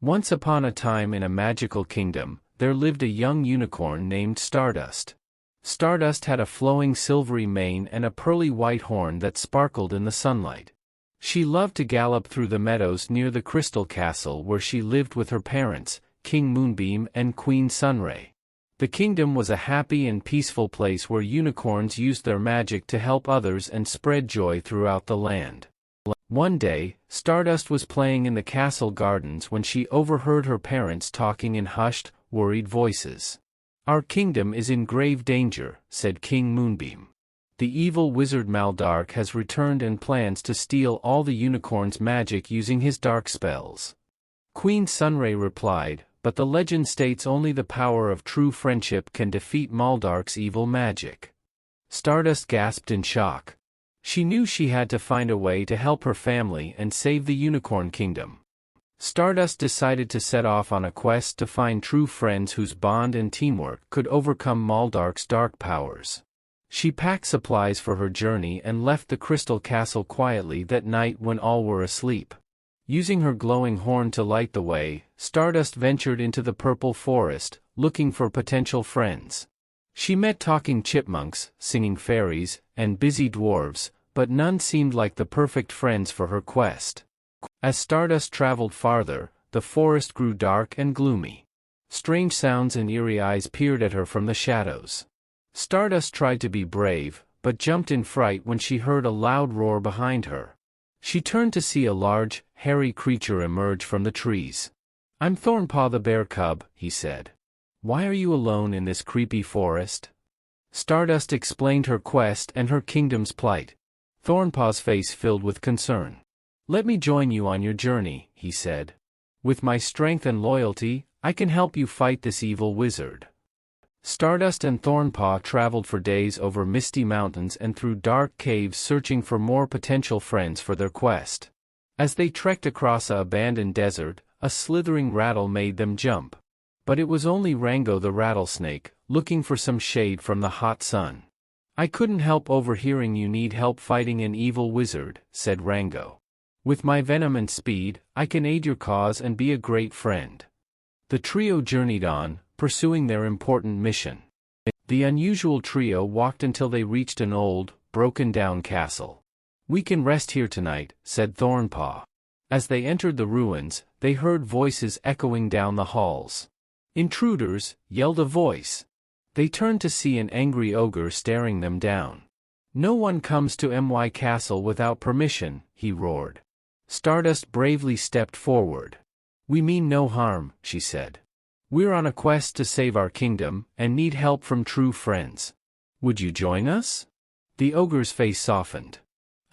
Once upon a time in a magical kingdom, there lived a young unicorn named Stardust. Stardust had a flowing silvery mane and a pearly white horn that sparkled in the sunlight. She loved to gallop through the meadows near the crystal castle where she lived with her parents, King Moonbeam and Queen Sunray. The kingdom was a happy and peaceful place where unicorns used their magic to help others and spread joy throughout the land. One day, Stardust was playing in the castle gardens when she overheard her parents talking in hushed, worried voices. "Our kingdom is in grave danger," said King Moonbeam. "The evil wizard Maldark has returned and plans to steal all the unicorn's magic using his dark spells." Queen Sunray replied, "But the legend states only the power of true friendship can defeat Maldark's evil magic." Stardust gasped in shock. She knew she had to find a way to help her family and save the Unicorn Kingdom. Stardust decided to set off on a quest to find true friends whose bond and teamwork could overcome Maldark's dark powers. She packed supplies for her journey and left the Crystal Castle quietly that night when all were asleep. Using her glowing horn to light the way, Stardust ventured into the purple forest, looking for potential friends. She met talking chipmunks, singing fairies, and busy dwarves, but none seemed like the perfect friends for her quest. As Stardust traveled farther, the forest grew dark and gloomy. Strange sounds and eerie eyes peered at her from the shadows. Stardust tried to be brave, but jumped in fright when she heard a loud roar behind her. She turned to see a large, hairy creature emerge from the trees. "I'm Thornpaw the bear cub," he said. "Why are you alone in this creepy forest?" Stardust explained her quest and her kingdom's plight. Thornpaw's face filled with concern. "Let me join you on your journey," he said. "With my strength and loyalty, I can help you fight this evil wizard." Stardust and Thornpaw traveled for days over misty mountains and through dark caves searching for more potential friends for their quest. As they trekked across an abandoned desert, a slithering rattle made them jump. But it was only Rango the rattlesnake, looking for some shade from the hot sun. "I couldn't help overhearing you need help fighting an evil wizard," said Rango. "With my venom and speed, I can aid your cause and be a great friend." The trio journeyed on, pursuing their important mission. The unusual trio walked until they reached an old, broken-down castle. "We can rest here tonight," said Thornpaw. As they entered the ruins, they heard voices echoing down the halls. "Intruders!" yelled a voice. They turned to see an angry ogre staring them down. "No one comes to My Castle without permission," he roared. Stardust bravely stepped forward. "We mean no harm," she said. "We're on a quest to save our kingdom, and need help from true friends. Would you join us?" The ogre's face softened.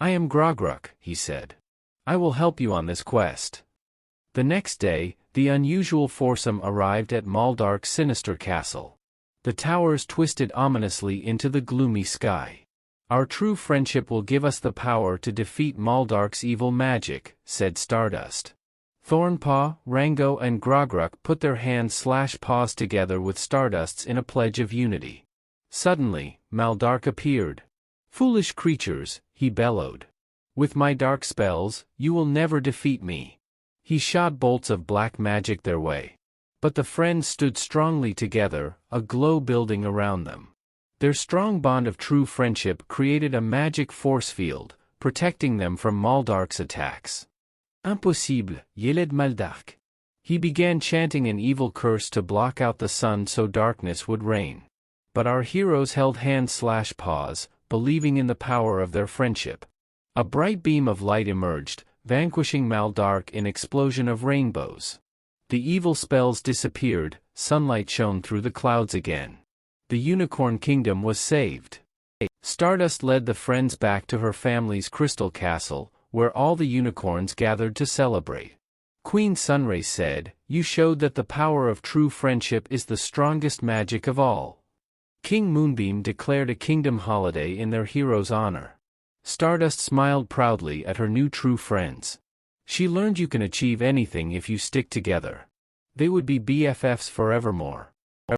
"I am Grogruk," he said. "I will help you on this quest." The next day, the unusual foursome arrived at Maldark's sinister castle. The towers twisted ominously into the gloomy sky. "Our true friendship will give us the power to defeat Maldark's evil magic," said Stardust. Thornpaw, Rango and Grogruk put their hands/paws together with Stardust's in a pledge of unity. Suddenly, Maldark appeared. "Foolish creatures," he bellowed. "With my dark spells, you will never defeat me." He shot bolts of black magic their way. But the friends stood strongly together, a glow building around them. Their strong bond of true friendship created a magic force field, protecting them from Maldark's attacks. "Impossible, Yeled Maldark." He began chanting an evil curse to block out the sun so darkness would reign. But our heroes held hands/paws, believing in the power of their friendship. A bright beam of light emerged, vanquishing Maldark in explosion of rainbows. The evil spells disappeared, sunlight shone through the clouds again. The Unicorn Kingdom was saved. Stardust led the friends back to her family's crystal castle, where all the unicorns gathered to celebrate. Queen Sunray said, "You showed that the power of true friendship is the strongest magic of all." King Moonbeam declared a kingdom holiday in their hero's honor. Stardust smiled proudly at her new true friends. She learned you can achieve anything if you stick together. They would be BFFs forevermore.